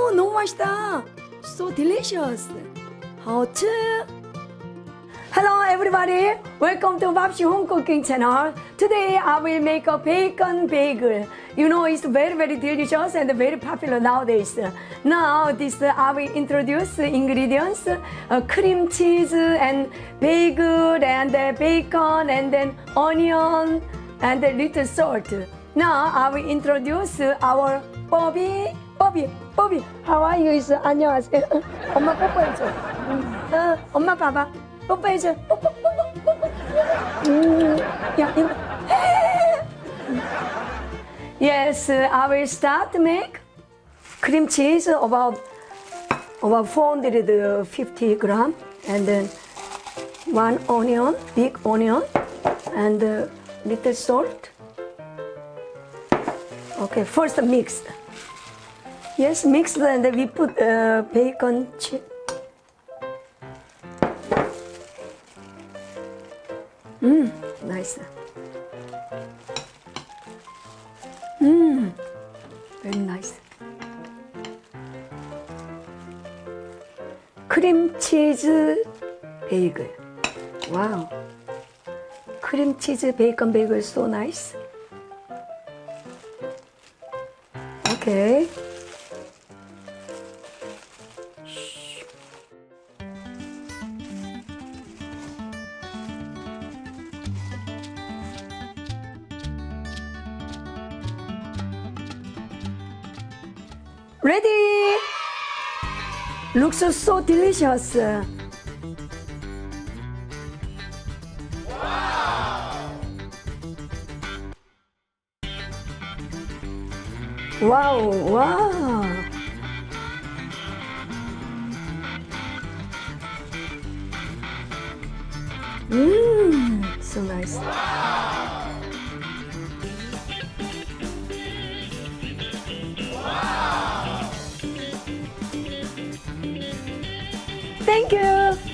오, 너무 맛있다. So delicious.好吃. Hello everybody. Welcome to Babshi Home Cooking Channel. Today I will make a bacon bagel. You know it's very delicious and very popular nowadays. Now this I will introduce ingredients: cream cheese and bagel and bacon and then onion and a little salt. Now I will introduce our Bobby. How are you? 안녕하세요. 엄마 뽀뽀해줘. 엄마 봐봐. 뽀뽀해줘. 뽀뽀. 야, 이거. Yes, I will start to make cream cheese about 450 gram, and then one onion, big onion, and little salt. Okay, first mix. Yes, mix and then we put bacon chip. Nice. Very nice. 크림 치즈 베이글. Wow. 크림 치즈 베이컨 베이글 so nice. Okay. Ready! Looks so delicious. Wow. So nice. Thank you.